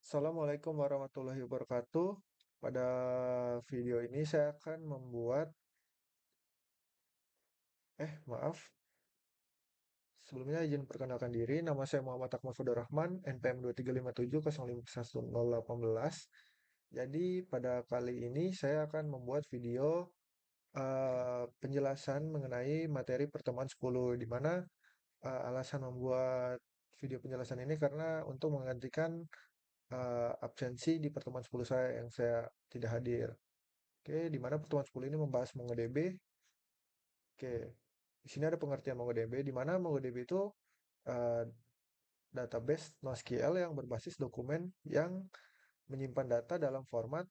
Assalamualaikum warahmatullahi wabarakatuh. Pada video ini saya akan membuat, maaf, sebelumnya izin perkenalkan diri. Nama saya Muhammad Akmal Rahman, NPM 2357051018. Jadi pada kali ini saya akan membuat video penjelasan mengenai materi pertemuan 10, di mana alasan membuat video penjelasan ini karena untuk menggantikan absensi di pertemuan 10 saya yang saya tidak hadir. Oke, di mana pertemuan 10 ini membahas MongoDB. Oke, di sini ada pengertian MongoDB, di mana MongoDB itu eh, database NoSQL yang berbasis dokumen yang menyimpan data dalam format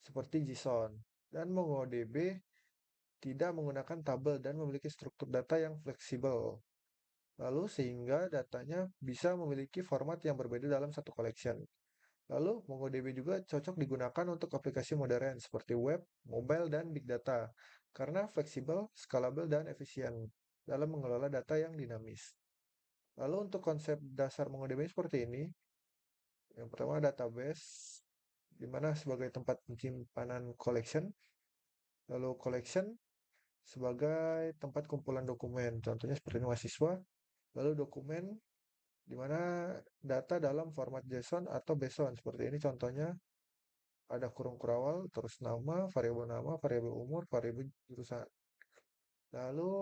seperti JSON. Dan MongoDB tidak menggunakan tabel dan memiliki struktur data yang fleksibel. Lalu sehingga datanya bisa memiliki format yang berbeda dalam satu collection. Lalu MongoDB juga cocok digunakan untuk aplikasi modern seperti web, mobile, dan big data karena fleksibel, scalable, dan efisien dalam mengelola data yang dinamis. Lalu untuk konsep dasar MongoDB seperti ini, yang pertama database, di mana sebagai tempat penyimpanan collection, lalu collection sebagai tempat kumpulan dokumen, contohnya seperti mahasiswa, lalu dokumen di mana data dalam format JSON atau BSON, seperti ini contohnya ada kurung kurawal, terus nama, variabel umur, variabel jurusan. Lalu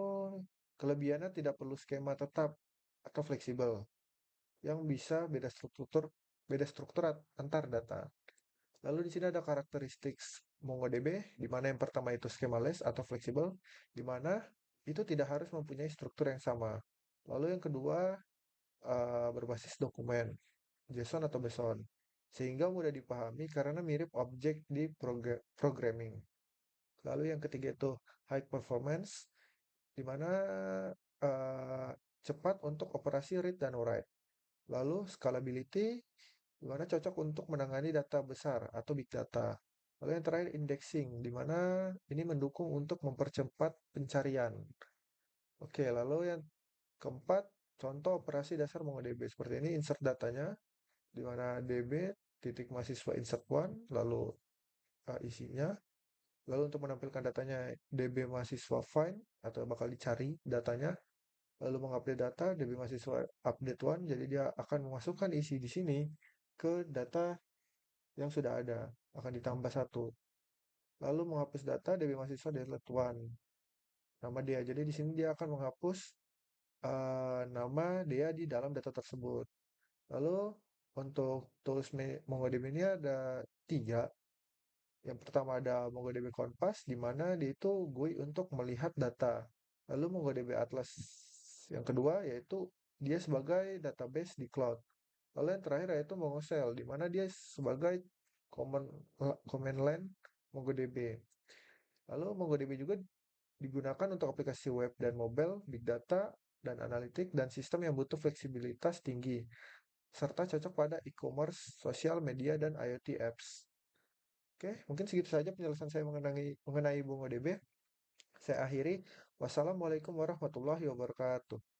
kelebihannya tidak perlu skema tetap atau fleksibel yang bisa beda struktur antar data. Lalu di sini ada karakteristik MongoDB, di mana yang pertama itu schemaless atau fleksibel, di mana itu tidak harus mempunyai struktur yang sama. Lalu yang kedua berbasis dokumen, JSON atau BSON, sehingga mudah dipahami karena mirip objek di programming. Lalu yang ketiga itu high performance, di mana eh, cepat untuk operasi read dan write. Lalu scalability, di mana cocok untuk menangani data besar atau big data. Lalu yang terakhir indexing, di mana ini mendukung untuk mempercepat pencarian. Oke, lalu yang keempat, contoh operasi dasar MongoDB. Seperti ini insert datanya, di mana db titik mahasiswa insert one, lalu isinya. Lalu untuk menampilkan datanya db mahasiswa find atau bakal dicari datanya. Lalu mengupdate data db mahasiswa update one, jadi dia akan memasukkan isi di sini ke data yang sudah ada, akan ditambah satu. Lalu menghapus data db mahasiswa delete one, nama dia. Jadi di sini dia akan menghapus nama dia di dalam data tersebut. Lalu untuk tools MongoDB ini ada tiga. Yang pertama ada MongoDB Compass, di mana dia itu GUI untuk melihat data. Lalu MongoDB Atlas yang kedua yaitu dia sebagai database di cloud. Lalu yang terakhir yaitu MongoShell, di mana dia sebagai command, command line MongoDB. Lalu MongoDB juga digunakan untuk aplikasi web dan mobile, big data, dan analitik, dan sistem yang butuh fleksibilitas tinggi, serta cocok pada e-commerce, sosial media, dan IoT apps. Oke, mungkin segitu saja penjelasan saya mengenai MongoDB. Saya akhiri. Wassalamualaikum warahmatullahi wabarakatuh.